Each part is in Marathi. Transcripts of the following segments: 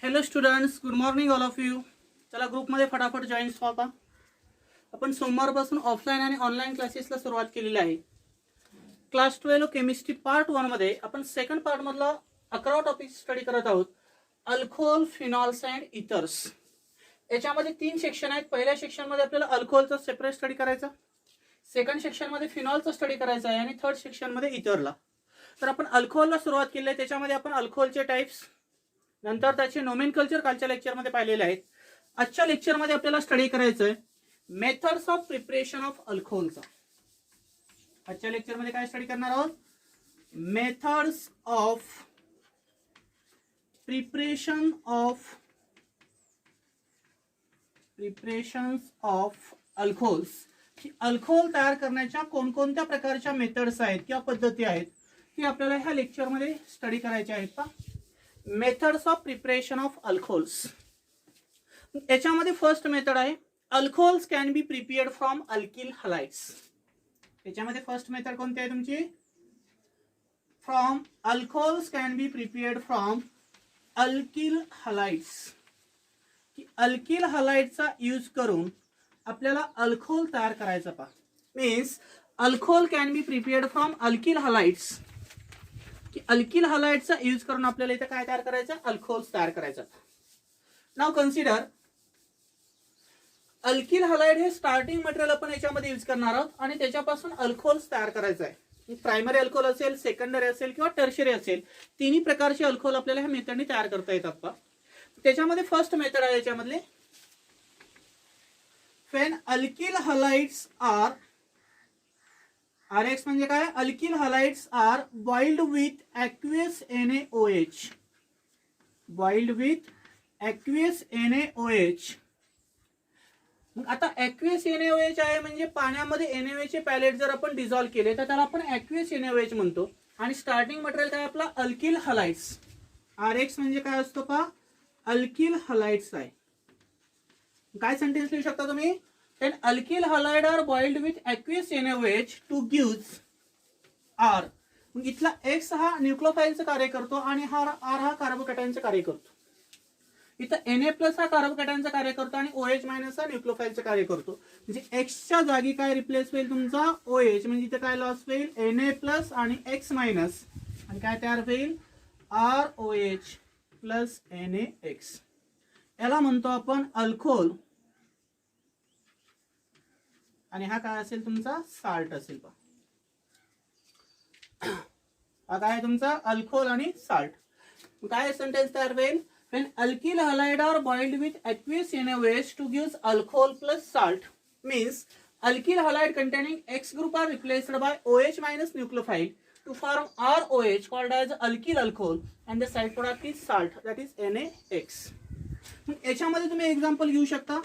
Hello students, good morning all of you. चला ग्रुपमध्ये फटाफट जॉईन व्हा. आपण सोमवारपासून ऑफलाईन आणि ऑनलाईन क्लासेसला सुरुवात केलेली आहे. क्लास 12 केमिस्ट्री पार्ट 1 मध्ये आपण सेकंड पार्ट मधला 11 टॉपिक स्टडी करत आहोत. Alcohol, phenols and ethers. याच्यामध्ये 3 सेक्शन आहेत. पहिल्या सेक्शन मध्ये आपल्याला अल्कोहोलचा सेपरेट स्टडी करायचा, सेकंड सेक्शन मध्ये फिनॉलचा स्टडी करायचा आहे आणि थर्ड सेक्शन मध्ये इथरला. तर आपण अल्कोहोलला सुरुवात केली आहे. त्याच्यामध्ये आपण अल्कोहोलचे टाइप्स, नंतर त्याचे नोमेनकल्चर कालच्या लेक्चरमध्ये पाहिलेले आहेत. आजच्या लेक्चरमध्ये आपल्याला स्टडी करायचं आहे मेथड्स ऑफ प्रिपरेशन ऑफ अल्कोहोलचा. आजच्या लेक्चरमध्ये काय स्टडी करणार आहोत? Methods of preparations of alcohols. की अल्कोहोल तयार करण्याच्या कोणकोणत्या प्रकारच्या मेथड्स आहेत किंवा पद्धती आहेत ती आपल्याला ह्या लेक्चरमध्ये स्टडी करायच्या आहेत. का methods of preparation of alcohols. याच्यामध्ये फर्स्ट मेथड आहे alcohols can be prepared from alkyl halides. याच्यामध्ये फर्स्ट मेथड कोणती आहे तुमची? From alcohols can be prepared from alkyl halides. की अल्किल हलाइडचा यूज करून आपल्याला अल्कोहोल तयार करायचा. पहा, means alcohol can be prepared from alkyl halides. की अल्किल हलाइडचा यूज करून आपल्याला इथे काय तयार करायचं? अल्कोहोल तयार करायचं. नाव कन्सिडर अल्किल हलाइड हे स्टार्टिंग मटेरियल आपण याच्यामध्ये यूज करणार आहोत आणि त्याच्यापासून अल्कोहोल तयार करायचं आहे. प्रायमरी अल्कोहोल असेल, सेकंडरी असेल किंवा टर्शरी असेल, तिन्ही प्रकारचे अल्कोहोल आपल्याला ह्या मेथडने तयार करता येतात. त्याच्यामध्ये फर्स्ट मेथड आहे याच्यामधले when alkyl halides are RX म्हणजे काय? Alkyl halides are boiled with aqueous NaOH. Boiled with aqueous NaOH. मग आता ॲक्वियस NaOH आहे म्हणजे पाण्यामध्ये NaOH चे पॅलेट जर आपण डिझॉल्व केले तर त्याला आपण ॲक्वियस NaOH म्हणतो. आणि स्टार्टिंग मटेरियल काय आपला? Alkyl halides. RX म्हणजे काय असतो? पहा, अल्किल हलाइड्स आहे. काय सेंटेन्स लिहू शकता तुम्ही? An alkyl halide are boiled with aqueous NaOH to gives R. मग इथला X हा न्यूक्लियोफाइलचं कार्य करतो आणि हा R हा कार्बोकॅटायनचं कार्य करतो. इथं Na+ हा कार्बोकॅटायनचं कार्य करतो आणि OH- हा न्यूक्लियोफाइलचं कार्य करतो. म्हणजे X च्या जागी काय रिप्लेस होईल तुमचा? OH. म्हणजे इथे काय लॉस होईल? Na+ आणि X- आणि काय तयार होईल? ROH plus NaX. याला म्हणतो आपण अल्कोहोल आणि हा काय असेल तुमचा? साल्ट असेल. हा काय तुमचा? अल्कोहोल आणि साल्ट. काय सेंटेन्स तयार होईल? When alkyl halide are boiled with aqueous NaOH to gives alcohol plus salt means alkyl halide containing X group are replaced by OH- nucleophile to form ROH called as alkyl alcohol and the side product is salt, that is NaX. याच्यामध्ये तुम्ही एक्झाम्पल घेऊ शकता.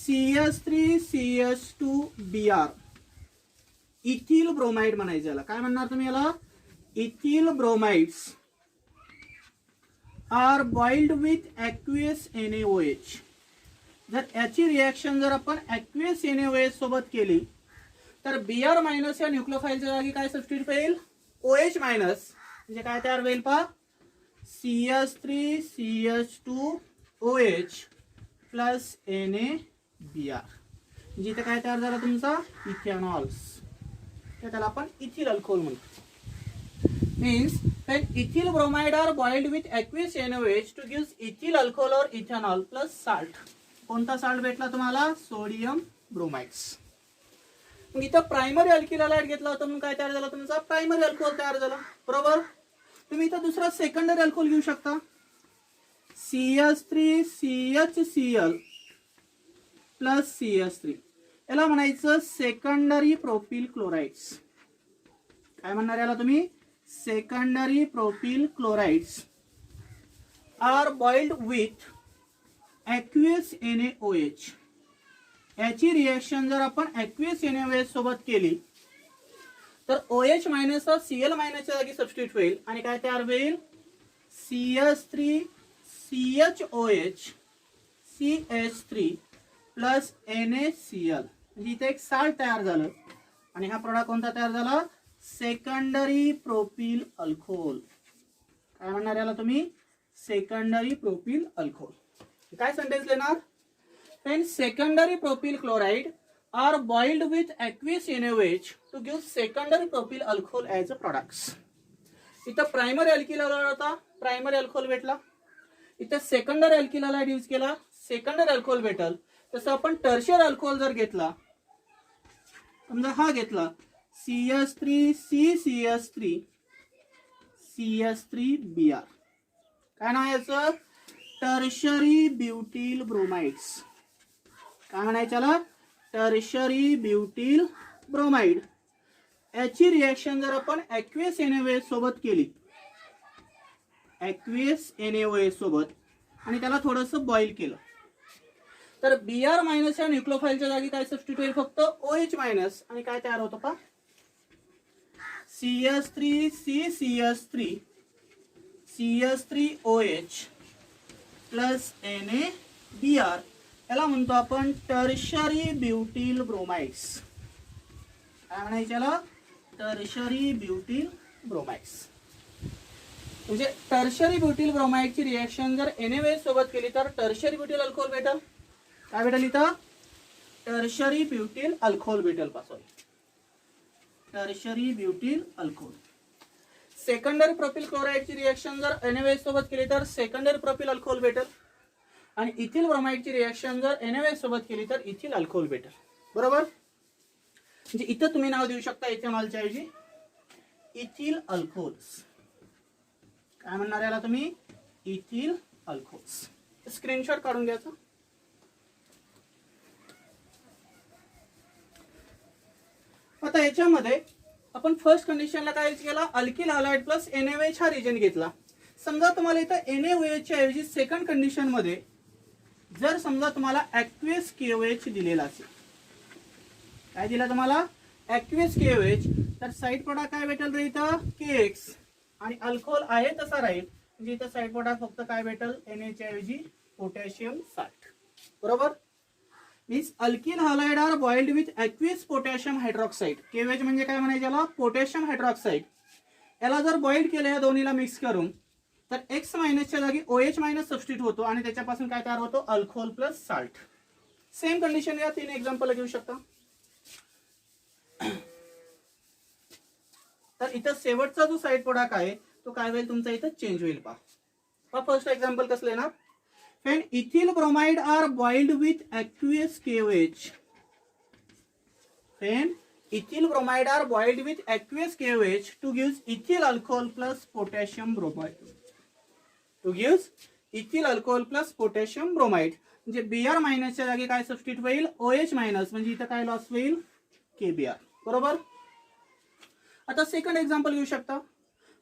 CH3CH2Br इथिल ब्रोमाइड म्हणायचं. याला काय म्हणणार तुम्ही? याला ethyl bromides are boiled with aqueous NaOH. जर याची रिएक्शन जर आपण ॲक्वियस NaOH सोबत केली तर Br- या न्यूक्लियोफाइलच्या जागी काय सबस्टिट्यूट होईल? OH- म्हणजे काय तयार होईल? पहा, CH3CH2OH प्लस NaBr. म्हणजे इथे काय तयार झाला तुमचा? इथेनॉल्स. त्याला आपण इथिल अल्कोहोल म्हणतो. Means when ethyl bromide are boiled with aqueous NaOH to gives ethyl alcohol or ethanol plus salt. कोणता साल्ट भेटला तुम्हाला? Sodium bromides. मग इथं प्रायमरी अल्किल हलाइड घेतला होता म्हणून काय तयार झाला तुमचा? प्रायमरी अल्कोहोल तयार झाला. बरोबर. तुम्ही इथं दुसरा सेकंडरी अल्कोहोल घेऊ शकता. CH3CHCl plus CH3. याला म्हणायचं सेकंडरी प्रोपिल क्लोराइड्स. काय म्हणणार याला तुम्ही? Secondary propyl chlorides are boiled with aqueous NaOH. याची रिएक्शन जर आपण ॲक्वियस NaOH सोबत केली तर OH- हा Cl- च्या जागी सबस्टिट्यूट होईल आणि काय तयार होईल? CH3CHOH CH3 plus NaCl. म्हणजे इथे एक साल्ट तयार झालं आणि हा प्रोडक्ट कोणता तयार झाला? Secondary propyl alcohol. काय म्हणणार याला तुम्ही? Secondary propyl alcohol. काय सेंटेन्स लिहिणार? When secondary propyl chloride are boiled with aqueous NaOH to give secondary propyl alcohol as a products. इथं प्रायमरी अल्किल हलाइड होता, प्रायमरी अल्कोहोल भेटला. इथं सेकंडरी अल्किल हलाइड यूज केला, सेकंडरी अल्कोहोल भेटल. तसं आपण टर्शियरी अल्कोहोल जर घेतला, समजा हा घेतला CH3CCS3CH3Br, काय नाव याचं? Tertiary butyl bromides. काय म्हणायचं? Tertiary butyl bromide. याची रिएक्शन जर आपण ॲक्वियस NaOH सोबत केली, ॲक्वियस NaOH सोबत, आणि त्याला थोडंसं बॉईल केलं, तर Br मायनस या न्यूक्लियोफाईलच्या जागी काय सबस्टिट्यूट होईल? फक्त OH मायनस, आणि काय तयार होतं पहा? CH3CCS3CH3OH plus NaBr. याला म्हणतो आपण टर्शरी ब्युटिल ब्रोमाइड्स. काय म्हणायचं याला? Tertiary butyl bromides. म्हणजे टर्शरी ब्युटिल ब्रोमाइडची रिएक्शन जर NaOH सोबत केली तर टर्शरी ब्युटिल अल्कोहोल भेटेल. काय भेटेल इथं? टर्शरी ब्युटिल अल्कोहोल भेटेल पासून. Tertiary butyl alcohol. Secondary propyl क्लोराइडची रिएक्शन जर NaOH सोबत केली तर सेकंडरी प्रोपिल अल्कोहोल भेटेल. आणि इथिल ब्रोमाइडची रिएक्शन जर NaOH सोबत केली तर इथिल अल्कोहोल भेटेल. बरोबर? म्हणजे इथं तुम्ही नाव देऊ शकता इथेनॉलच्या ऐवजी इथिल अल्कोहोल्स. काय म्हणणार याला तुम्ही? Ethyl alcohols. स्क्रीनशॉट काढून घ्यायचा. आता याच्यामध्ये आपण फर्स्ट कंडिशनला काय केला? अल्किल हलाइड प्लस NaOH हा रिजन घेतला. समजा तुम्हाला इथं NaOH च्या ऐवजी सेकंड कंडिशन मध्ये जर समजा तुम्हाला ॲक्वियस KOH दिलेला असेल, काय दिला तुम्हाला? ॲक्वियस KOH, तर साइड प्रोडक्ट काय भेटेल रे इथं? KX. आणि अल्कोहोल आहे तसा राहील, म्हणजे इथं साइड प्रोडक्ट फक्त काय भेटेल? Na च्या ऐवजी पोटॅशियम साल्ट. बरोबर? Means alkyl halide are boiled with aqueous potassium hydroxide. KOH म्हणजे काय म्हणायचं याला? Potassium hydroxide. याला जर बॉइल्ड केलं या दोन्हीला मिक्स करून, तर X मायनसच्या जागी OH मायनस सबस्टिट्यूट होतो आणि त्याच्यापासून काय तयार होतो? Alcohol plus salt. Same condition या 3 एक्झाम्पल घेऊ शकता. तर इथं शेवटचा जो साइड प्रोडक्ट आहे तो काय होईल? तुमचा इथं चेंज होईल. पहा फर्स्ट एक्झाम्पल कसं लेणार? When ethyl bromide are boiled with aqueous KOH. When ethyl bromide are boiled with aqueous KOH to give ethyl alcohol plus potassium bromide. To give ethyl alcohol plus potassium bromide. म्हणजे Br मायनसच्या जागी काय सबस्टिट्यूट होईल? OH मायनस, म्हणजे इथं काय लॉस होईल? KBr. बरोबर? आता सेकंड एक्झाम्पल घेऊ शकता.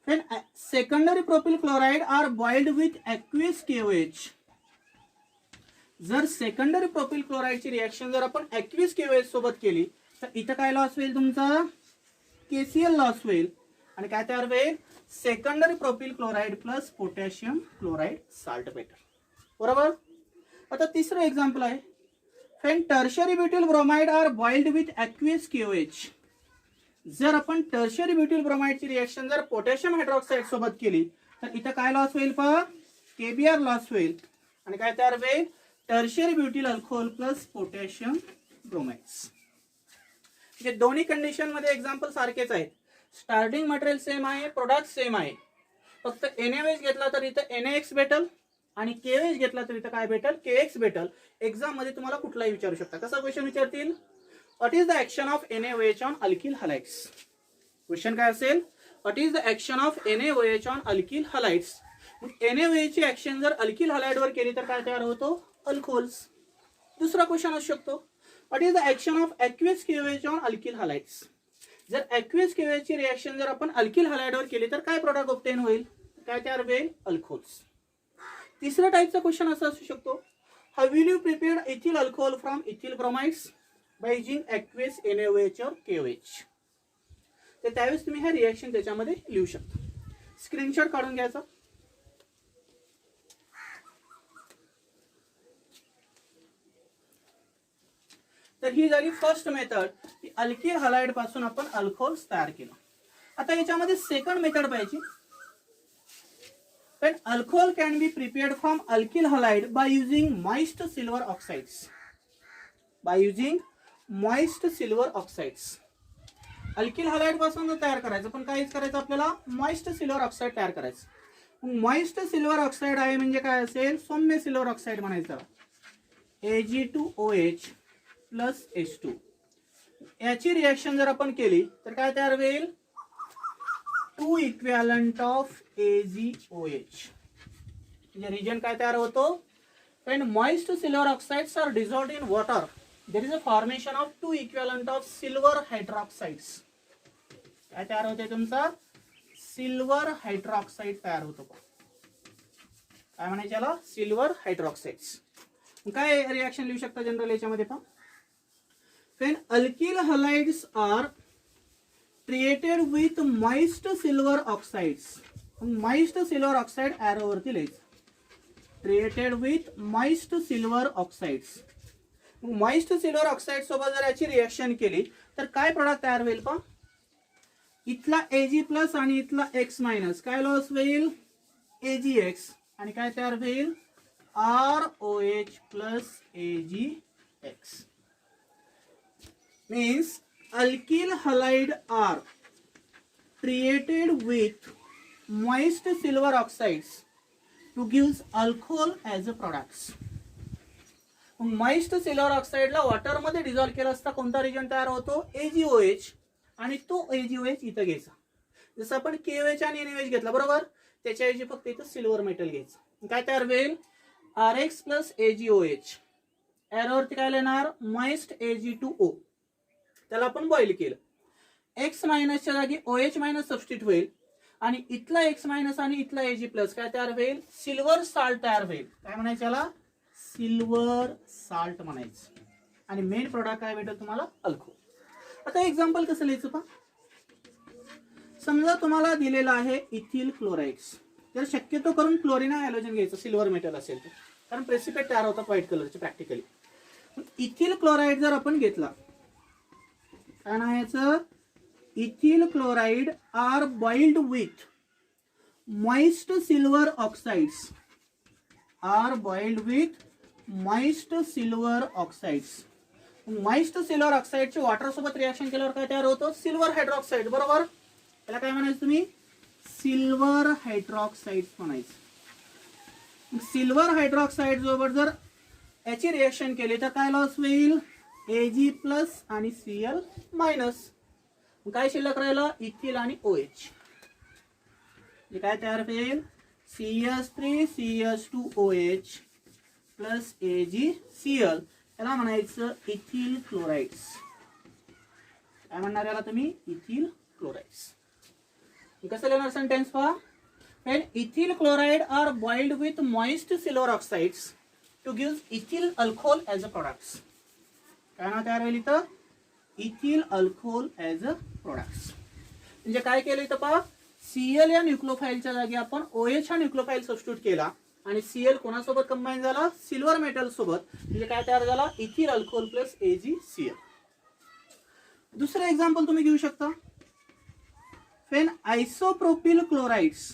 When secondary propyl chloride are boiled with aqueous KOH. जर सेकंडरी प्रोपिल क्लोराइडची रिएक्शन जर आपण ॲक्वियस KOH सोबत केली तर इथं काय लॉस होईल? तुमचा KCl लॉस होईल. आणि काय तयार होईल? Secondary propyl chloride plus potassium chloride salt भेटेल. बरोबर? आता तिसरं एक्झाम्पल आहे. When tertiary butyl bromide are boiled with aqueous KOH. जर आपण टर्शियरी ब्युटिल ब्रोमाइडची रिएक्शन जर पोटॅशियम हायड्रॉक्साइड सोबत केली तर इथं काय लॉस होईल? पहा KBr लॉस होईल. आणि काय तयार होईल? Tertiary butyl alcohol plus potassium bromides. म्हणजे दोन्ही कंडिशन मध्ये एक्झाम्पल सारखेच आहेत. स्टार्टिंग मटेरियल सेम आहे, प्रोडक्ट सेम आहे. फक्त NaOH घेतला तर इथं NaX भेटल आणि KOH घेतला तर इथं काय भेटल? KX भेटल. एक्झाम मध्ये तुम्हाला कुठलाही विचारू शकता. कसा क्वेश्चन विचारतील? What is the action of NaOH on alkyl halides? Question काय असेल? What is the action of NaOH on alkyl halides? NaOH ची ऍक्शन जर अल्किल हलाइड वर केली तर काय तयार होतो? अल्कोहोल्स. दुसरा क्वेश्चन असू शकतो. What is the action of aqueous KOH on alkyl halides? जर ॲक्वियस KOH ची रिएक्शन जर आपण अल्किल हलाइड वर केली तर काय प्रोडक्ट ऑब्टेन होईल? काय तयार होईल? अल्कोहोल्स. तिसरा टाइपचा क्वेश्चन असा असू शकतो. How will you prepare ethyl alcohol from ethyl bromides by using aqueous NaOH और KOH? तर त्यावेळेस तुम्ही हे रिएक्शन त्याच्यामध्ये लिहू शकता. स्क्रीनशॉट काढून घ्यायचा. तर ही झाली फर्स्ट मेथड. अल्किल हलाइड पासून आपण अल्कोहोल्स तयार केलं. आता याच्यामध्ये सेकंड मेथड पाहिजे. When alcohol can be prepared from alkyl halide by using moist silver oxides. By using moist silver oxides. Alkyl halide पासून तयार करायचं, पण काहीच करायचं आपल्याला मॉइस्ट सिल्वर ऑक्साईड तयार करायचं. मॉइस्ट सिल्वर ऑक्साईड आहे म्हणजे काय असेल, सौम्य सिल्वर ऑक्साईड म्हणायचं. Ag2OH plus H2. याची रिएक्शन जर आपण केली तर काय तयार होईल, 2 इक्विव्हॅलंट ऑफ AgOH. म्हणजे रिजन काय तयार होतो, when moist silver oxides are dissolved in water there is a formation of 2 equivalent of silver hydroxides. काय तयार होते तुमचा, सिल्वर हायड्रॉक्साइड तयार होतो. काय म्हणायचं याला, सिल्वर हायड्रॉक्साइड्स. काय रिएक्शन लिहू शकता जनरल याच्यामध्ये पहा, when alkyl halides are treated with moist silver oxides. moist silver oxide arrow वरती लिहायचं, treated with moist silver oxides. Moist silver oxide सोबत जर याची रिएक्शन केली तर काय प्रोडक्ट तयार होईल पहा, इथला Ag प्लस आणि इथला X मायनस काय लॉस होईल, AgX, आणि काय तयार होईल, ROH plus AgX. Means alkyl halide are treated with moist silver oxides to give alcohol as a products. Moist silver ऑक्साईडला वॉटर मध्ये डिझॉल्व्ह केला असता कोणता रिजन तयार होतो, AgOH, आणि तो AgOH इथं घ्यायचा. जसं आपण KOH आणि NaOH घेतला बरोबर, त्याच्याऐवजी फक्त इथं सिल्वर मेटल घ्यायचं. काय तयार होईल, RX प्लस AgOH. एरोवरती काय लिहिणार, मॉइस्ट Ag2O. त्याला आपण बॉईल केलं, X मायनसच्या जागी OH मायनस सबस्टिट्यूट होईल, आणि इथला X मायनस आणि इथला Ag प्लस काय तयार होईल, सिल्वर साल्ट तयार होईल. काय म्हणायचं याला, सिल्वर साल्ट म्हणायचं. आणि मेन प्रोडक्ट काय भेटेल तुम्हाला, अल्कोहोल. आता एक्झाम्पल कसं लिहायचं पहा, समजा तुम्हाला दिलेलं आहे इथिल क्लोराइड्स. तर शक्यतो करून क्लोरीन हॅलोजन घ्यायचं सिल्वर मेटल असेल तर, कारण प्रेसिपेट तयार होतात व्हाईट कलरचे प्रॅक्टिकली. इथिल क्लोराइड जर आपण घेतला, काय नावाचं, ethyl chloride are boiled with moist silver oxides. Are boiled with moist silver oxides. Moist silver ऑक्साइडचे वॉटर सोबत रिएक्शन केल्यावर काय तयार होतं, सिल्वर हायड्रॉक्साइड बरोबर. त्याला काय म्हणायचं तुम्ही, सिल्वर हायड्रॉक्साइड म्हणायचं. सिल्वर हायड्रॉक्साइड सोबत जर याची रिएक्शन केली तर काय लॉस होईल, Ag प्लस आणि Cl मायनस. काय शिल्लक राहिलं, इथिल आणि OH. काय तयार होईल, CH3CH2OH प्लस AgCl. त्याला म्हणायचं इथिल क्लोराइड्स. काय म्हणणार याला तुम्ही, इथिल क्लोराइड्स. कसं लिहिणार सेंटेन्स पहा, when ethyl chloride are boiled with moist silver oxides to give ethyl alcohol as a products. काय नाव तयार होईल इथं, ethyl alcohol as a products. म्हणजे काय केलं इथं पहा, Cl या न्यूक्लियोफाईलच्या जागी आपण OH हा न्यूक्लियोफाईल सबस्टिट्यूट केला, आणि Cl कोणासोबत कंबाईन झाला, सिल्वर मेटल सोबत. म्हणजे काय तयार झाला, इथिल अल्कोहोल प्लस AgCl. दुसरं एक्झाम्पल तुम्ही घेऊ शकता, when आयसोप्रोपिल क्लोराइड्स.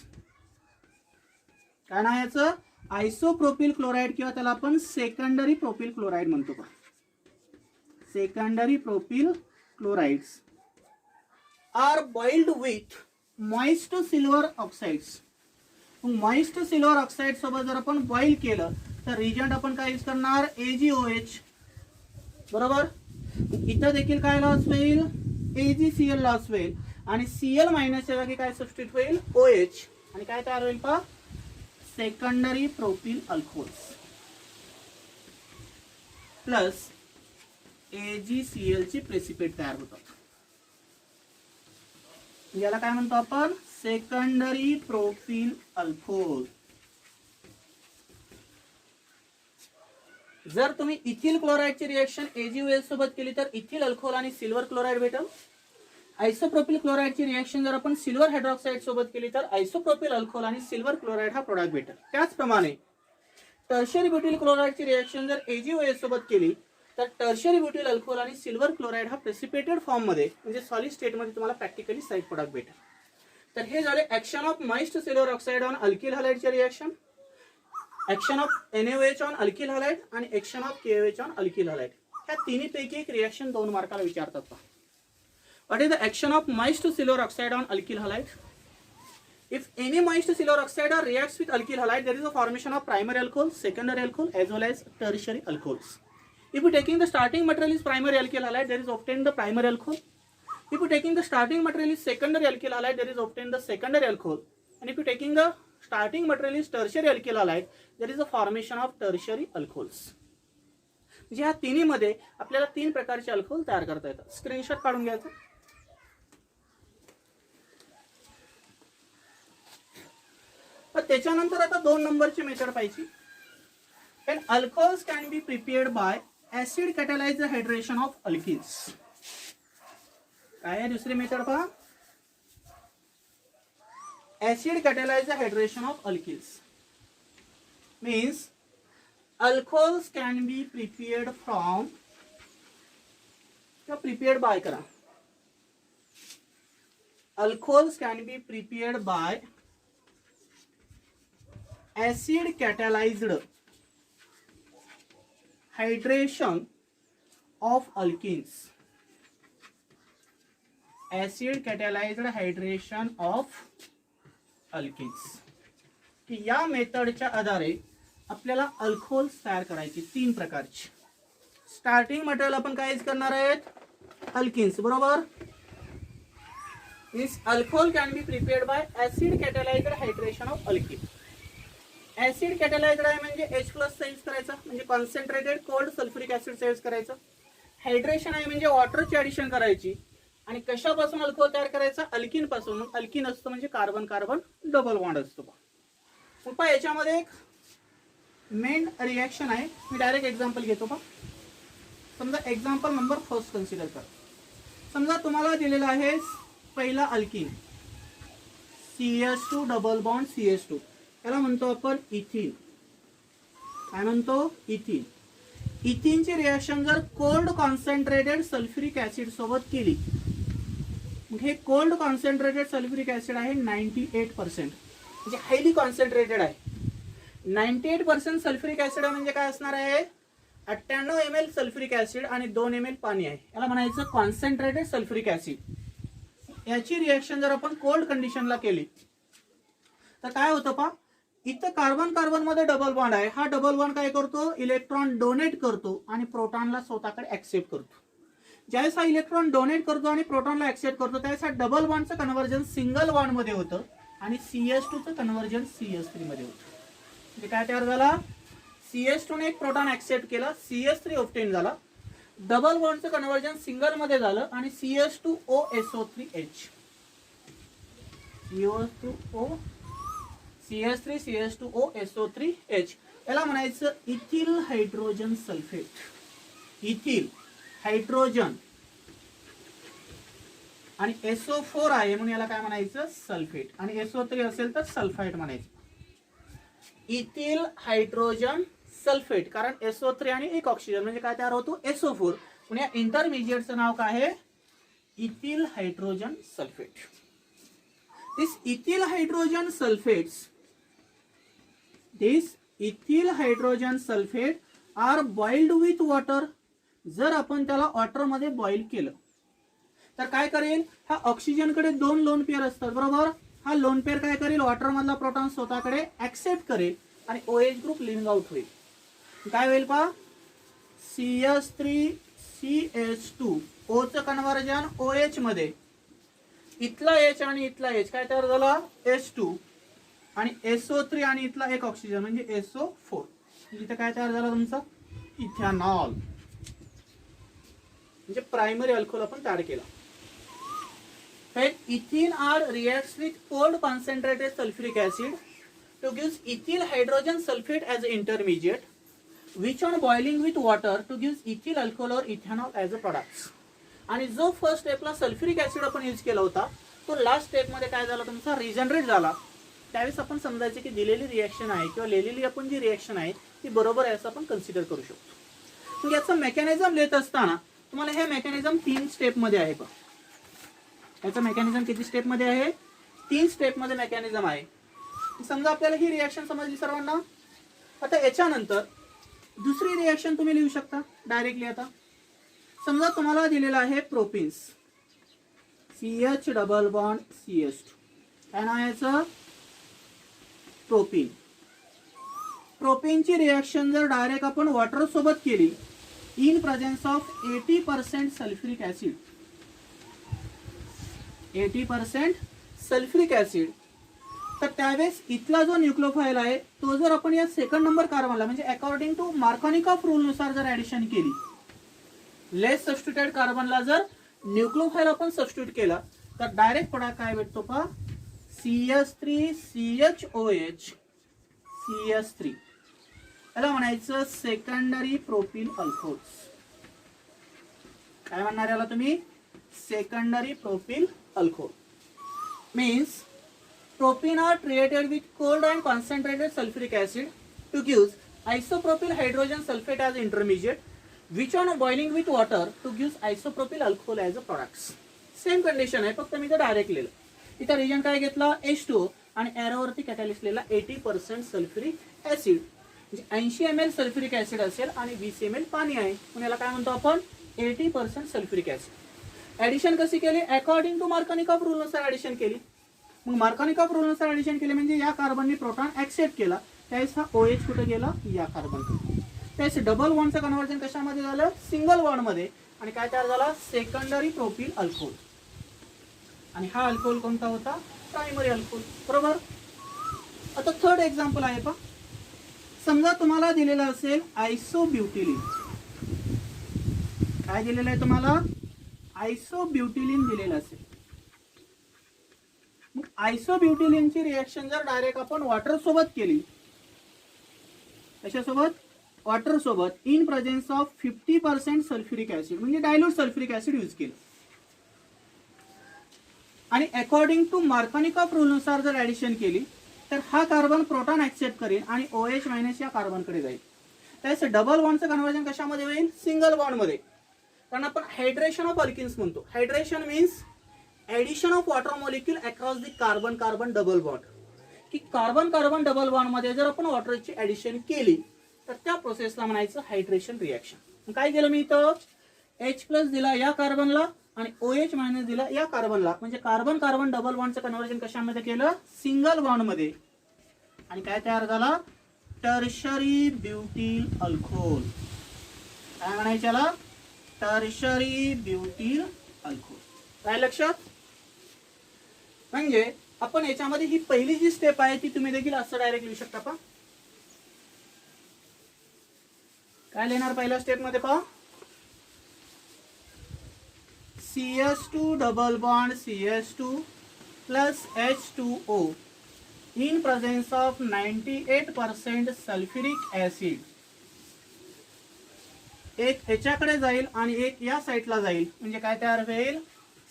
काय नाव याचं, आयसोप्रोपिल क्लोराइड, किंवा त्याला आपण सेकंडरी प्रोपिल क्लोराइड म्हणतो का, secondary propyl chlorides are boiled with moist silver oxides. Moist silver oxide सोबत जर आपण बॉईल केलं तर रिजंट आपण काय यूज करणार, AgOH बरोबर. इथं देखील काय लॉस होईल, AgCl लॉस होईल, आणि Cl मायनसच्या जागी काय सबस्टिट्यूट होईल, OH, आणि काय तयार होईल पहा, secondary propyl alcohols plus AgCl ची प्रेसिपेट तयार होतात. याला काय म्हणतो आपण, सेकंडरी प्रोपिल अल्कोहोल. जर तुम्ही इथिल क्लोराइडची रिएक्शन AgOH सोबत केली तर इथिल अल्कोहोल आणि सिल्वर क्लोराइड भेटेल. आयसोप्रोपिल क्लोराइडची रिएक्शन जर आपण सिल्वर हायड्रॉक्साइड सोबत केली तर आयसोप्रोपिल अल्कोहोल आणि सिल्वर क्लोराइड हा प्रोडक्ट भेटेल. त्याचप्रमाणे टर्शियरी ब्युटिल क्लोराइडची रिएक्शन जर AgOH सोबत केली तर टर्शियरी ब्युटिल अल्कोहोल आणि सिल्वर क्लोराइड हा प्रेसिपिटेटेड फॉर्म मध्ये म्हणजे सॉलिड स्टेट मध्ये तुम्हाला प्रॅक्टिकली साइड प्रोडक्ट भेटेल. तर हे झाले action of moist silver oxide on alkyl हॅलाइडचे reaction, action of NaOH on alkyl halide आणि action of KOH on alkyl halide. ह्या तिन्हीपैकी एक रिएक्शन 2 मार्काला विचारतात. What is the action of moist silver oxide on alkyl halide? If any moist silver oxide reacts with alkyl halide, there is a formation of primary alcohol, secondary alcohol, as well as tertiary alcohols. If you taking the starting material is primary alkyl halide, there is obtained the primary alcohol. If you taking the starting material is secondary alkyl halide, there is obtained the secondary alcohol. And if you taking the starting material is tertiary alkyl halide, there is a formation of tertiary alcohols. म्हणजे ह्या तिन्हीमध्ये आपल्याला 3 प्रकारचे अल्कोहोल तयार करता येतात. स्क्रीनशॉट काढून घ्यायचा. त्याच्यानंतर आता 2 नंबरची मेथड पाहिजे. When alcohols can be prepared by acid catalyzed hydration of alkenes. काय आहे दुसरी मेथड पहा, acid catalyzed hydration of alkenes means alcohols can be prepared from prepared by करा, alcohols can be prepared by acid catalyzed hydration of alkenes. Acid catalyzed hydration of alkenes. या मेथडच्या आधारे आपल्याला अल्कोहोल्स तयार करायचे 3 प्रकारचे. स्टार्टिंग मटेरियल आपण काय यूज करणार आहेत, अल्केन्स, बरोबर. Means alcohol can be prepared by acid catalysed hydration of alkene. Acid catalysed आहे म्हणजे H+ चा यूज करायचा, म्हणजे कॉन्सन्ट्रेटेड कोल्ड सल्फ्युरिक ऍसिडचा यूज करायचा. हायड्रेशन आहे म्हणजे वॉटरची ऍडिशन करायची. आणि कशापासून अल्कोहोल तयार करायचा, अल्किन पासून. अल्किन असतो म्हणजे कार्बन कार्बन डबल बॉन्ड असतो. पण याच्यामध्ये एक मेन रिएक्शन आहे, मी डायरेक्ट एक्झाम्पल घेतो. पहा समजा एक्झाम्पल नंबर 1 कन्सिडर करा. समजा तुम्हाला दिलेला आहे पहिला alkene CH2 double bond CH2, याला म्हणतो आपण इथिन. काय म्हणतो, इथिन. इथिनची रिएक्शन जर कोल्ड कॉन्सन्ट्रेटेड सल्फ्युरिक ऍसिड सोबत केली, मग हे कोल्ड कॉन्सन्ट्रेटेड सल्फ्युरिक ऍसिड आहे 98%, म्हणजे हायली कॉन्सन्ट्रेटेड आहे. 98% सल्फ्युरिक ऍसिड म्हणजे काय असणार आहे, 98 ml सल्फ्युरिक ऍसिड आणि 2 ml पाणी आहे. याला म्हणायचं कॉन्सन्ट्रेटेड सल्फ्युरिक ऍसिड. याची रिएक्शन जर आपण कोल्ड कंडिशनला केली तर काय होतं पहा, इथं कार्बन कार्बन मध्ये डबल बॉन्ड आहे. हा डबल बॉन्ड काय करतो, इलेक्ट्रॉन डोनेट करतो आणि प्रोटॉनला स्वतःकडे ऍक्सेप्ट करतो. ज्यावेळेस हा इलेक्ट्रॉन डोनेट करतो आणि प्रोटॉनला ऍक्सेप्ट करतो, त्यावेळेस हा डबल बॉन्डचं कन्व्हर्जन सिंगल बॉन्ड मध्ये होतं आणि CH2 चं कन्व्हर्जन CH3 मध्ये होतं. म्हणजे काय तयार झाला, CH2 ने एक प्रोटॉन ऍक्सेप्ट केला, CH3 ऑब्टेन झाला. डबल बॉन्डचं कन्व्हर्जन सिंगल मध्ये झालं आणि CH2OSO3H, CH3 CH2OSO3H, याला म्हणायचं ethyl hydrogen sulphate. Ethyl hydrogen आणि SO4 आहे म्हणून याला काय म्हणायचं, सल्फेट. आणि SO3 असेल तर सल्फाइड म्हणायचं. इथिल हायड्रोजन सल्फेट, कारण SO3 आणि एक ऑक्सिजन म्हणजे काय तयार होतो, SO4. म्हणून या इंटरमिजिएटचं नाव काय आहे, ethyl hydrogen sulphate. This ethyl hydrogen sulphate are boiled with water. जर आपण त्याला वॉटर मध्ये बॉइल केलं तर काय करेल, हा ऑक्सिजन कडे 2 लोन पेअर असतात, बरोबर. हा लोन पेअर काय करेल, वॉटर मधला प्रोटॉन स्वतःकडे ऍक्सेप्ट करेल आणि OH ग्रुप लिव्हिंग आउट होईल. काय होईल पहा, CH3CH2 O चं कन्व्हर्जन OH मध्ये, इथला H आणि इथला H काय तयार झाला, H2 आणि SO3 आणि इथला एक ऑक्सिजन म्हणजे SO4. इथे काय तयार झाला तुमचा, इथेनॉल. म्हणजे प्रायमरी अल्कोहोल आपण तयार केला. Ethene reacts with cold concentrated sulfuric acid to give ethyl hydrogen sulfate as an intermediate, which on boiling with water to give ethyl alcohol or ethanol as a products. आणि जो फर्स्ट स्टेपला सल्फ्युरिक ऍसिड आपण यूज केला होता, तो लास्ट स्टेप मध्ये काय झाला तुमचा, रिजनरेट झाला. त्यावेळेस आपण समजायचे की दिलेली रिएक्शन आहे किंवा लिहिलेली आपण जी रिएक्शन आहे ती बरोबर आहे असं आपण कन्सिडर करू शकतो. मग याचं मेकॅनिझम लिहित असताना तुम्हाला हे मेकॅनिझम 3 स्टेप मध्ये आहे. याचं मेकॅनिझम किती स्टेप मध्ये आहे, 3 स्टेपमध्ये मेकॅनिझम आहे. समजा आपल्याला ही रिएक्शन समजली सर्वांना. आता याच्यानंतर दुसरी रिएक्शन तुम्ही लिहू शकता डायरेक्टली. आता समजा तुम्हाला दिलेलं आहे प्रोपिन्स, CH डबल बॉन्ड CH2. काय नाव याचं? प्रोपिन. प्रोपिनची रिएक्शन जर डायरेक्ट आपण वॉटर सोबत केली in presence of 80% sulphuric acid, 80% sulphuric acid, तर त्यावेळेस इथला जो न्यूक्लियोफाईल आहे तो जर आपण या सेकंड नंबर कार्बनला म्हणजे अकॉर्डिंग टू मार्कोनिकॉफ रूल नुसार जर ऍडिशन केली, लेस सबस्टिट्यूटेड कार्बनला जर न्यूक्लियोफाईल आपण सबस्टिट्यूट केला तर डायरेक्ट पडा काय भेटतो पहा, CH3 CHOH CH3. याला म्हणायचं सेकंडरी प्रोपिल अल्कोहोल्स. काय म्हणणार याला तुम्ही? Secondary propyl alcohol. Means propene are treated with cold and concentrated sulfuric acid to give isopropyl hydrogen sulfate as intermediate, which on boiling with water to gives isopropyl alcohol as a products. Same condition आहे, फक्त मी इथं डायरेक्ट लिहिलं. इथं रिजन काय घेतला? H2O आणि एरोवरती कॅटॅलिस्ट लिहिला 80% सल्फ्युरिक ऍसिड. म्हणजे 80 ml सल्फ्युरिक ऍसिड असेल आणि 20 ml पाणी आहे, म्हणून याला काय म्हणतो आपण? 80% सल्फ्युरिक ऍसिड. ऍडिशन कशी केली? अकॉर्डिंग टू मार्कोनिकॉफ रूल नुसार ऍडिशन केली. मग मार्कोनिकॉफ रूल नुसार ऍडिशन केले म्हणजे या कार्बनने प्रोटॉन ऍक्सेप्ट केला, त्यावेळेस हा OH कुठे गेला? या कार्बनकडे. त्यावेळेस डबल बॉन्डचं कन्व्हर्जन कशामध्ये झालं? सिंगल बॉन्ड मध्ये. आणि काय तयार झाला? Secondary propyl alcohol. आणि हा अल्कोहोल कोणता होता? Primary alcohol. बरोबर. आता थर्ड एक्झाम्पल आहे पहा. समजा तुम्हाला दिलेलं असेल आयसोब्युटिलिन. काय दिलेलं आहे तुम्हाला? आयसोब्युटिलिन दिलेलं असेल. मग आयसोब्युटिलिनची रिएक्शन जर डायरेक्ट आपण वॉटर सोबत केली, कशासोबत? वॉटर सोबत, in presence of 50% sulphuric acid म्हणजे डायल्यूट सल्फ्युरिक ऍसिड यूज केलं, आणि अकॉर्डिंग टू मार्कोनिकॉफ रूल नुसार जर ऍडिशन केली तर हा कार्बन प्रोटॉन ऍक्सेप्ट करेल आणि OH मायनस या कार्बनकडे जाईल. त्यावेळेस डबल बॉन्डचं कन्व्हर्जन कशामध्ये होईल? सिंगल बॉन्ड मध्ये. कारण आपण हायड्रेशन ऑफ अल्किन्स म्हणतो. Hydration means addition of water molecule across the carbon carbon double bond. की कार्बन कार्बन डबल बॉन्ड मध्ये जर आपण वॉटरची ऍडिशन केली तर त्या प्रोसेसला म्हणायचं हायड्रेशन रिएक्शन. काय केलं मी इथं? H+ दिला या कार्बनला आणि OH मायनस दिला या कार्बनला, म्हणजे कार्बन कार्बन डबल बॉन्डचं कन्व्हर्जन कशामध्ये केलं? सिंगल बॉन्ड मध्ये. आणि काय तयार झाला? Tertiary butyl alcohol. काय म्हणायचं याला? Tertiary butyl alcohol. काय लक्षात? म्हणजे आपण याच्यामध्ये ही पहिली जी स्टेप आहे ती तुम्ही देखील असं डायरेक्ट लिहू शकता. पहा काय लिहिणार पहिल्या स्टेप मध्ये? पहा CH2 double bond CH2 plus H2O in presence of 98% sulphuric acid. एक ह्याच्याकडे जाईल आणि एक या साईडला जाईल, म्हणजे काय तयार होईल?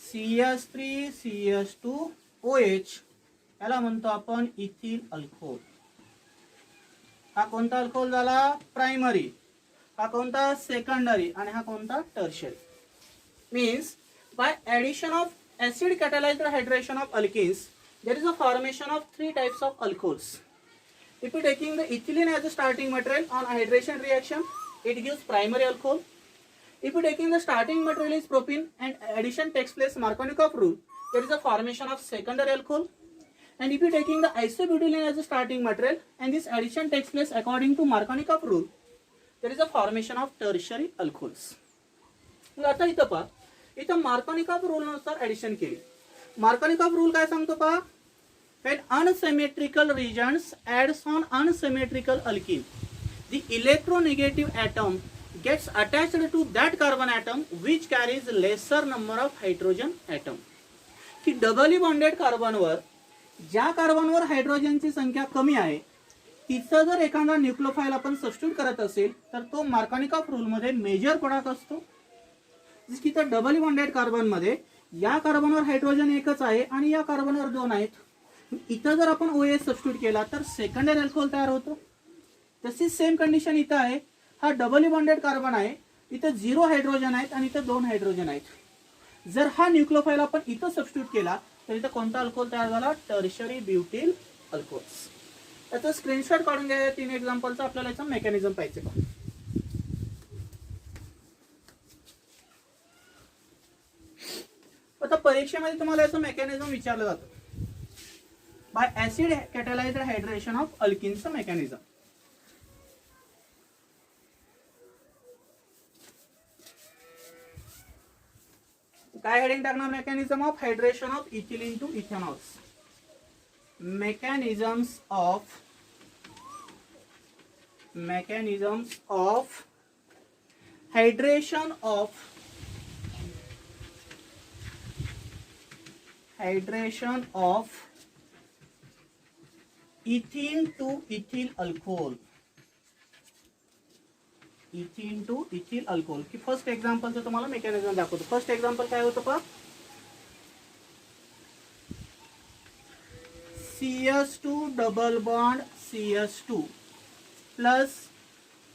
CH3 CH2OH. याला म्हणतो आपण इथिल अल्कोहोल. हा कोणता अल्कोहोल झाला? प्रायमरी. हा कोणता? सेकंडरी. आणि हा कोणता? Tertiary. Means by addition of acid catalyzed hydration of alkenes there is a formation of 3 types of alcohols. If you taking the ethylene as a starting material on hydration reaction, it gives primary alcohol. If you taking the starting material is propene and addition takes place Markovnikov rule, there is a formation of secondary alcohol. And if you taking the isobutylene as a starting material and this addition takes place according to Markovnikov rule, there is a formation of tertiary alcohols. आता इथं पहा, इथं मार्कोनिकॉफ रूल नुसार ऍडिशन केली. मार्कोनिकॉफ रूल काय सांगतो पहा? when unsymmetrical regions adds on unsymmetrical alkene, the electronegative atom gets attached to that carbon atom which carries lesser number of hydrogen atom. की डबली बॉन्डेड कार्बनवर ज्या कार्बनवर हायड्रोजनची संख्या कमी आहे तिचं जर एखादा न्यूक्लियोफाईल आपण सबस्टिट्यूट करत असेल तर तो मार्कोनिकॉफ रूल मध्ये मेजर प्रोडक्ट असतो. की तर डबल बॉन्डेड कार्बन मध्ये या कार्बनवर हायड्रोजन एकच आहे आणि या कार्बनवर 2 आहेत. इथं जर आपण OH सबस्टिट्यूट केला तर सेकंडरी अल्कोहोल तयार होतो. तशीच सेम कंडिशन इथं आहे. हा डबल बॉन्डेड कार्बन आहे, इथं 0 हायड्रोजन आहेत आणि इथं 2 हायड्रोजन आहेत. जर हा न्यूक्लियोफाईल आपण इथं सबस्टिट्यूट केला तर इथं कोणता अल्कोहोल तयार झाला? Tertiary butyl alcohols. याचा स्क्रीनशॉट काढून घ्या. 3 एक्झाम्पलचा आपल्याला याचा मेकॅनिझम पाहिजे. आता परीक्षेमध्ये तुम्हाला याचं मेकॅनिझम विचारलं जातं. By acid catalysed hydration of अल्किनचं मेकॅनिझम. काय हेडिंग टाकणार? Mechanism of hydration of ethylene to ethanols. mechanisms of hydration of ethene to ethyl alcohol. ethene to ethyl alcohol की फर्स्ट एक्झाम्पलचं तुम्हाला मेकॅनिझम दाखवतो. फर्स्ट एक्झाम्पल काय होतं पहा? CS2 double bond CS2 plus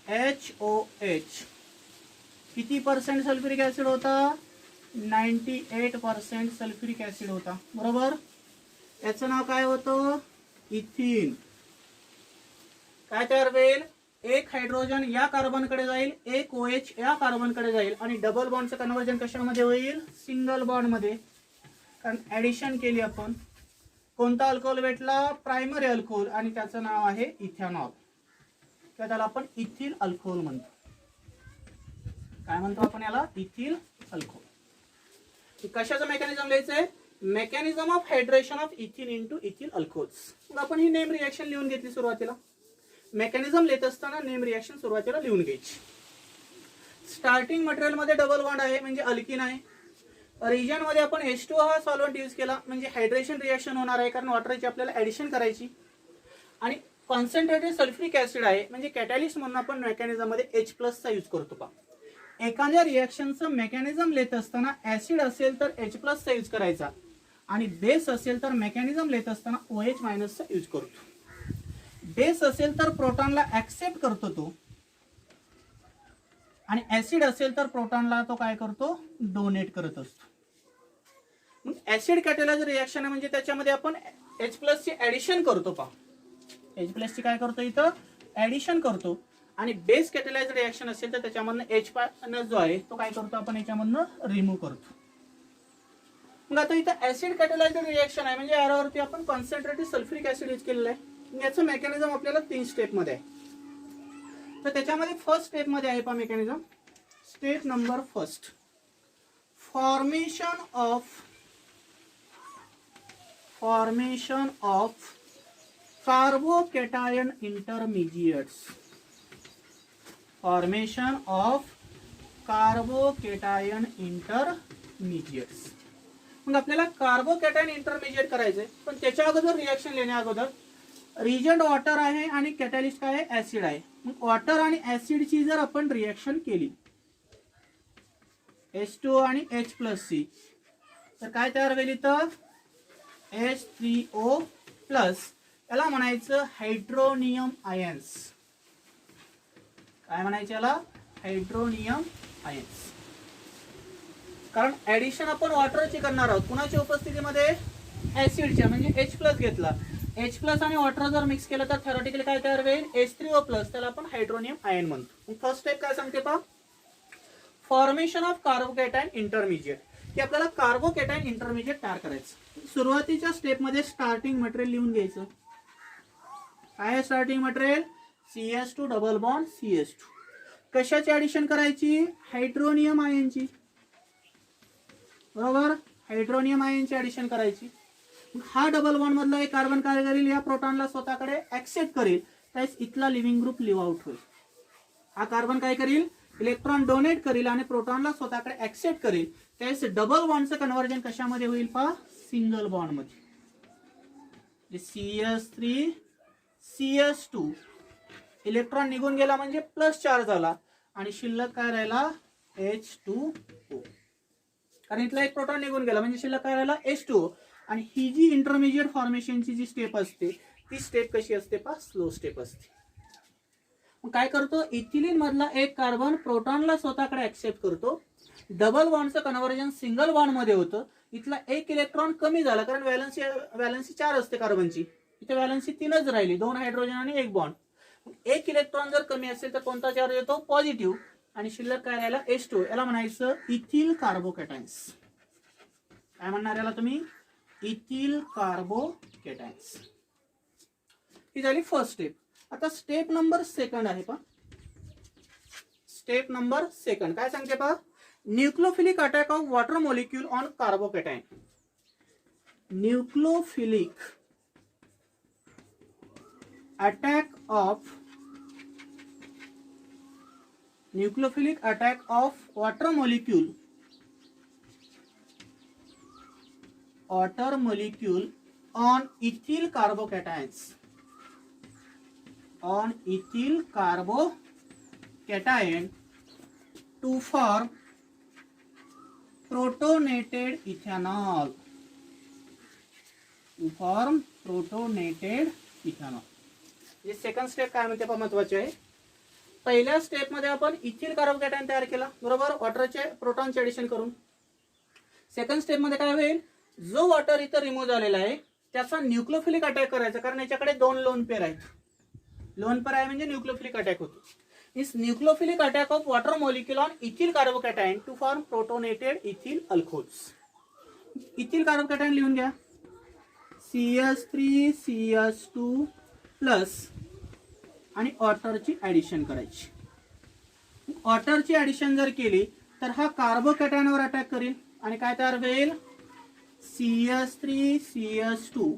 HOH. किती % सल्फ्युरिक ऍसिड होता? 98% सल्फ्युरिक ऍसिड होता. बरोबर. याचं नाव काय होतं? इथिन. काय तयार होईल? एक हायड्रोजन या कार्बनकडे जाईल, एक OH या कार्बनकडे जाईल आणि डबल बॉन्डचं कन्वर्जन कशामध्ये होईल? सिंगल बॉन्ड मध्ये. कारण ऍडिशन केली आपण. कोणता अल्कोहोल भेटला? प्रायमरी अल्कोहोल आणि त्याचं नाव आहे इथेनॉल. किंवा त्याला आपण इथिल अल्कोहोल म्हणतो. काय म्हणतो आपण याला? Ethyl alcohol. कशाचं मेकॅनिझम लिहायचंय? Mechanism of hydration of इथिन into ethyl alcohols. मग आपण ही नेम रिएक्शन लिहून घेतली सुरुवातीला. मेकॅनिझम लिहित असताना नेम रिएक्शन सुरुवातीला लिहून घ्यायची. स्टार्टिंग मटेरियल मध्ये डबल बॉन्ड आहे म्हणजे अल्किन आहे. रिजन मध्ये आपण H2 हा सॉल्व्हेंट यूज केला म्हणजे हायड्रेशन रिएक्शन होणार आहे कारण वॉटरची आपल्याला ऍडिशन करायची. आणि कॉन्सन्ट्रेटेड सल्फ्युरिक ऍसिड आहे म्हणजे कॅटॅलिस्ट म्हणून आपण मेकॅनिझम मध्ये H+ चा यूज करतो. पहा एखाद्या रिएक्शनचं मेकॅनिझम लिहित असताना ऍसिड असेल तर H+ चा यूज करायचा आणि बेस असेल तर मेकॅनिझम लिहित असताना OH- चा यूज करतो. बेस असेल तर प्रोटॉनला ऍक्सेप्ट करतो तो आणि ऍसिड असेल तर प्रोटॉनला तो काय करतो? डोनेट करत असतो. मग ऍसिड कॅटलाइज्ड रिएक्शन म्हणजे त्याच्यामध्ये आपण H+ ची ऍडिशन करतो. पहा H+ ची काय करतो? इथं ऍडिशन करतो. आणि बेस कॅटलाइज्ड रिएक्शन असेल तर त्याच्यामधनं H- जो आहे तो काय करतो? आपण याच्यामधनं रिमूव्ह करतो. मग आता इथं ऍसिड कॅटलाइज्ड रिएक्शन आहे म्हणजे यावरती आपण कॉन्सन्ट्रेटेड सल्फ्युरिक ऍसिड यूज केलेलं आहे. याचं मेकॅनिझम आपल्याला 3 स्टेप मध्ये आहे. तर त्याच्यामध्ये फर्स्ट स्टेप मध्ये आहे पहा mechanism. Step number first, formation of carbocation intermediates. Formation of carbocation intermediates. मग आपल्याला कार्बोकॅटायन इंटरमिजिएट करायचंय पण त्याच्या अगोदर रिएक्शन लेण्या अगोदर रिजंट वॉटर आहे आणि कॅटॅलिस्ट काय आहे? ऍसिड आहे. मग वॉटर आणि ऍसिडची जर आपण रिएक्शन केली H2O आणि H+C तर काय तयार होईल? इथं H3O प्लस. याला म्हणायचं हायड्रोनियम आयन्स. काय म्हणायचं याला? Hydronium ions. कारण ऍडिशन आपण वॉटरची करणार आहोत. कुणाच्या उपस्थितीमध्ये? ऍसिडच्या. म्हणजे H+ घेतला. H+ आणि वॉटर जर मिक्स केलं तर थेरॉटिकली काय तयार होईल? H3O plus. त्याला आपण हायड्रोनियम आयन म्हणतो. फर्स्ट स्टेप काय सांगते पहा? Formation of carbocation intermediate. की आपल्याला कार्बोकॅटायन इंटरमिजिएट तयार करायचं. सुरुवातीच्या स्टेप मध्ये स्टार्टिंग मटेरियल लिहून घ्यायचं. काय आहे starting material? CS2 double bond CS2. कशाची ऍडिशन करायची? हायड्रोनियम आयनची. बरोबर. हायड्रोनियम आयनची ऍडिशन करायची. हा डबल बॉन्ड मधला एक कार्बन काय करेल? या प्रोटॉनला स्वतःकडे ऍक्सेप्ट करेल. त्यास इथला लिव्हिंग ग्रुप लिव्ह आउट होईल. हा कार्बन काय करेल? इलेक्ट्रॉन डोनेट करेल आणि प्रोटॉनला स्वतःकडे ऍक्सेप्ट करेल. त्यास डबल बॉन्डचं कन्वर्जन कशामध्ये होईल? पहा सिंगल बॉन्ड मध्ये. CS3 CS2 इलेक्ट्रॉन निघून गेला म्हणजे प्लस चार्ज झाला आणि शिल्लक काय राहिला? H2O. कारण इथला एक प्रोटॉन निघून गेला म्हणजे शिल्लक काय राहिला? H2O. आणि ही जी इंटरमिजिएट फॉर्मेशनची जी स्टेप असते ती स्टेप कशी असते पहा? स्लो स्टेप असते. मग काय करतो? इथिलीन मधला एक कार्बन प्रोटॉनला स्वतःकडे ऍक्सेप्ट करतो डबल बॉन्डचं कन्व्हर्जन सिंगल बॉन्ड मध्ये होतं. इथला एक इलेक्ट्रॉन कमी झाला कारण व्हॅलन्सी 4 असते कार्बनची, इथे व्हॅलन्सी 3च राहिली, 2 हायड्रोजन आणि 1 बॉन्ड. एक इलेक्ट्रॉन जर कमी असेल तर कोणता चार्ज येतो? पॉझिटिव्ह. आणि शिल्लक काय राहिला? H2. याला म्हणायचं इथिल कार्बोकॅटायन्स. काय म्हणणार याला तुम्ही? Ethyl carbocations. ही झाली फर्स्ट स्टेप. आता स्टेप नंबर सेकंड आहे पहा. स्टेप नंबर सेकंड काय सांगते पहा? Nucleophilic attack of water molecule on carbocation. Nucleophilic attack of water molecule on ethyl carbocations. to form protonated ethanol. हे सेकंड स्टेप काय म्हणते पहा, महत्वाचे आहे. पहिल्या स्टेप मध्ये आपण इथिल कार्बोकॅटायन तयार केला, बरोबर, वॉटरचे प्रोटॉनचे ऍडिशन करून. सेकंड स्टेप मध्ये काय होईल? जो वॉटर इथं रिमूव्ह झालेला आहे त्याचा न्यूक्लियोफिलिक अटॅक करायचा, कारण याच्याकडे 2 लोन पेअर आहेत. लोन पेअर आहे म्हणजे न्यूक्लियोफिलिक अटॅक होतो. Is nucleophilic attack of water molecule on ethyl carbocation to form protonated ethyl alcohols. Ethyl carbocation लिहून घ्या. CH3CH2 प्लस आणि वॉटरची ऍडिशन करायची. वॉटरची ऍडिशन जर केली तर हा कार्बोकॅटायनवर अटॅक करेल आणि काय तयार होईल? CH3CH2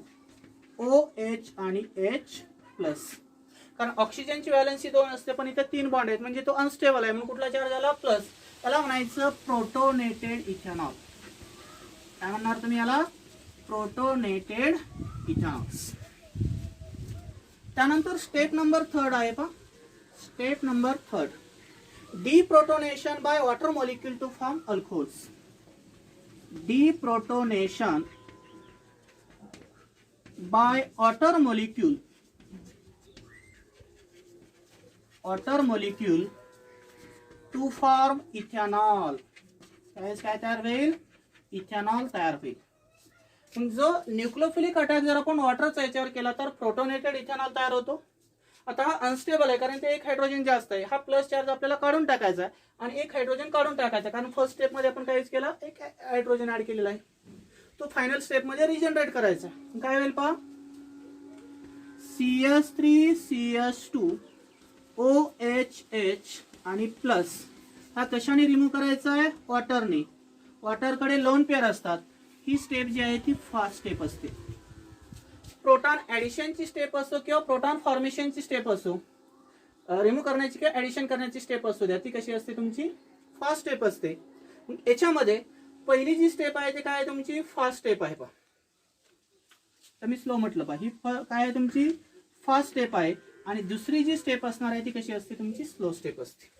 OH आणि H प्लस. कारण ऑक्सिजनची व्हॅलन्सी 2 असते पण इथे 3 बॉन्ड आहेत म्हणजे तो अनस्टेबल आहे म्हणून कुठला चार्ज आला? प्लस. याला म्हणायचं प्रोटोनेटेड इथेनॉल. काय म्हणणार तुम्ही याला? Protonated ethanols. त्यानंतर स्टेप नंबर 3 आहे पहा. Step number 3, deprotonation by water molecule to form alcohols. Deprotonation by water molecule to form ethanol. काय तयार होईल? इथेनॉल तयार होईल. जो न्यूक्लियोफिलिक अटॅक जर आपण वॉटरचा याच्यावर केला तर प्रोटोनेटेड इथेनॉल तयार होतो. आता हा अनस्टेबल आहे कारण ते एक हायड्रोजन जास्त आहे. हा प्लस चार्ज आपल्याला काढून टाकायचा आहे आणि एक हायड्रोजन काढून टाकायचा, कारण फर्स्ट स्टेप मध्ये आपण काय यूज केला? एक हायड्रोजन ऍड केलेला आहे. तो फायनल स्टेप मध्ये रिजनरेट करायचा. काय होईल पहा? CH3CH2 OHH आणि प्लस हा कशाने रिमूव्ह करायचा आहे? वॉटरने. वॉटरकडे लोन पेअर असतात. ही स्टेप जी आहे ती फास्ट स्टेप असते. प्रोटॉन ऍडिशनची स्टेप असो किंवा प्रोटॉन फॉर्मेशनची स्टेप असो, रिमूव्ह करण्याची किंवा ऍडिशन करण्याची स्टेप असो द्या, ती कशी असते तुमची? फास्ट स्टेप असते. याच्यामध्ये पहिली जी स्टेप आहे ती काय आहे तुमची? फास्ट स्टेप आहे पहा. तर मी स्लो म्हटलं पहा. ही काय आहे तुमची? फास्ट स्टेप आहे. आणि दुसरी जी स्टेप असणार आहे ती कशी असते तुमची? स्लो स्टेप असते.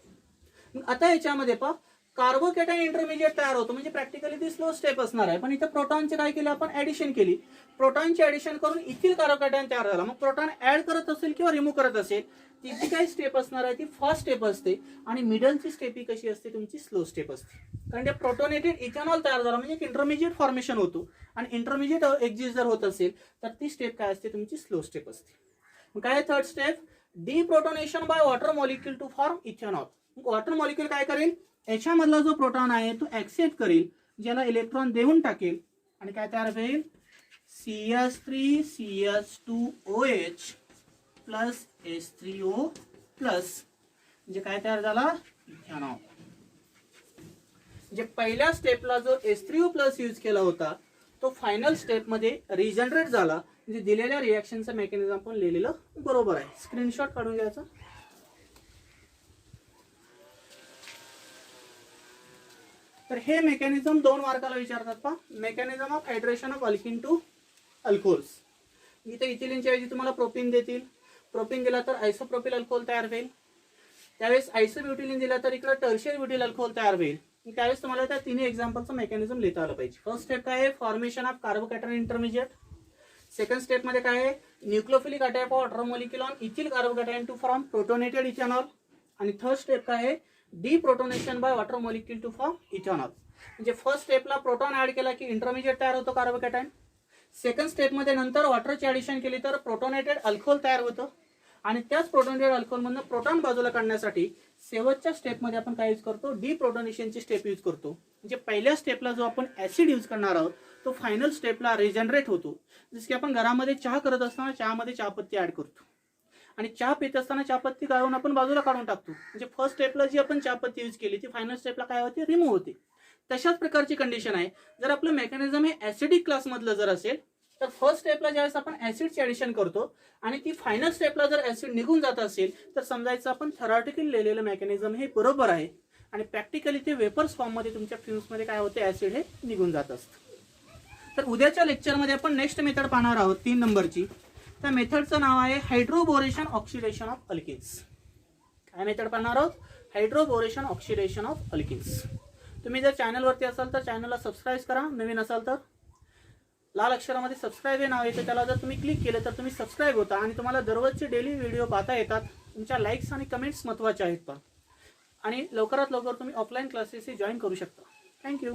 आता याच्यामध्ये पहा कार्बोकॅटायन इंटरमिजिएट तयार होतो म्हणजे प्रॅक्टिकली ती स्लो स्टेप असणार आहे. पण इथे प्रोटॉनचे काय केले आपण? ऍडिशन केली. प्रोटॉनची ऍडिशन करून इथिल कार्बोकॅटायन तयार झाला. मग प्रोटॉन ऍड करत असेल किंवा रिमूव्ह करत असेल ती जी काही स्टेप असणार आहे ती फास्ट स्टेप असते. आणि मिडलची स्टेप ही कशी असते तुमची? स्लो स्टेप असते. कारण ते प्रोटोनेटेड इथेनॉल तयार झाला म्हणजे एक इंटरमिजिएट फॉर्मेशन होतो. आणि इंटरमिजिएट एक्झिस्ट जर होत असेल तर ती स्टेप काय असते तुमची? स्लो स्टेप असते. मग काय third step? Deprotonation by water molecule to form ethanol. Water molecule काय करेल? याच्यामधला जो प्रोटॉन आहे तो ऍक्सेप्ट करेल, ज्याला इलेक्ट्रॉन देऊन टाकेल आणि काय तयार होईल? CH3CH2OH plus H3O plus. म्हणजे काय तयार झाला? इथेनॉल. म्हणजे पहिल्या स्टेपला जो H3O प्लस यूज केला होता तो फायनल स्टेप मध्ये रिजनरेट झाला. म्हणजे दिलेल्या रिएक्शनचं मेकॅनिझम आपण लिहिलेलं बरोबर आहे. स्क्रीनशॉट काढून घ्यायचा. तर हे मेकॅनिझम 2 मार्काला विचारतात पहा. Mechanism of hydration of alkene to alcohols. इथे इथिलिनच्या ऐवजी तुम्हाला प्रोपिन देतील. प्रोपिन दिला तर आयसोप्रोपिल अल्कोहोल तयार होईल. त्यावेळेस आयसोब्युटिलिन दिला तर इकडे टर्शियर ब्युटिल अल्कोहोल तयार होईल. त्यावेळेस तुम्हाला त्या तिन्ही एक्झाम्पलचं मेकॅनिझम लिहिता आलं पाहिजे. फर्स्ट स्टेप काय आहे? Formation of carbocation intermediate. Second step मध्ये काय आहे? Nucleophilic attack of water molecule on ethyl carbocation to form protonated ethanol. आणि थर्ड स्टेप काय आहे? Deprotonation by water molecule to form ethanol. म्हणजे फर्स्ट स्टेपला प्रोटॉन ऍड केला की इंटरमिजिएट तयार होतो कार्बोकॅटायन. सेकंड स्टेपमध्ये नंतर वॉटरची ऍडिशन केली तर प्रोटोनेटेड अल्कोहोल तयार होतं. आणि त्याच प्रोटोनेटेड अल्कोहोलमधून प्रोटॉन बाजूला काढण्यासाठी शेवटच्या स्टेपमध्ये आपण काय यूज करतो, डिप्रोटोनेशनची स्टेप यूज करतो. म्हणजे पहिल्या स्टेपला जो आपण ऍसिड यूज करणार आहोत तो फायनल स्टेपला रिजनरेट होतो. जसं की आपण घरामध्ये चहा करत असताना चहामध्ये चहापत्ती ऍड करतो आणि चहा पित असताना चहापत्ती गाळून आपण बाजूला काढून टाकतो. म्हणजे फर्स्ट स्टेपला जी आपण चहापत्ती यूज केली ती फायनल स्टेपला काय होते, रिमूव्ह होते. तशाच प्रकारची कंडिशन आहे. जर आपलं मेकॅनिझम हे ऍसिडिक क्लासमधलं जर असेल तर फर्स्ट स्टेपला ज्यावेळेस आपण ऍसिडची ऍडिशन करतो आणि ती फायनल स्टेपला जर ऍसिड निघून जात असेल तर समजायचं आपण थेरॉटिकली लिहिलेलं मेकॅनिझम हे बरोबर आहे आणि प्रॅक्टिकली ते वेपर्स फॉर्ममध्ये तुमच्या फ्युम्समध्ये काय होते, ऍसिड हे निघून जात असतं. तर उद्याच्या लेक्चरमध्ये आपण नेक्स्ट मेथड पाहणार आहोत 3 नंबरची. त्या मेथडचं नाव आहे हायड्रोबोरेशन ऑक्सिडेशन ऑफ अल्किन्स. काय मेथड पाहणार आहोत, हायड्रोबोरेशन ऑक्सिडेशन ऑफ अल्किन्स. तुम्ही जर चॅनलवरती असाल तर चॅनलला सबस्क्राईब करा, नवीन असाल तर लाल अक्षरामध्ये सबस्क्राईब हे नाव येतं, त्याला जर तुम्ही क्लिक केलं तर तुम्ही सबस्क्राईब होता आणि तुम्हाला दररोजचे डेली व्हिडिओ पाहता येतात. तुमच्या लाईक्स आणि कमेंट्स महत्त्वाचे आहेत पण. आणि लवकरात लवकर तुम्ही ऑफलाईन क्लासेसही जॉईन करू शकता. थँक्यू.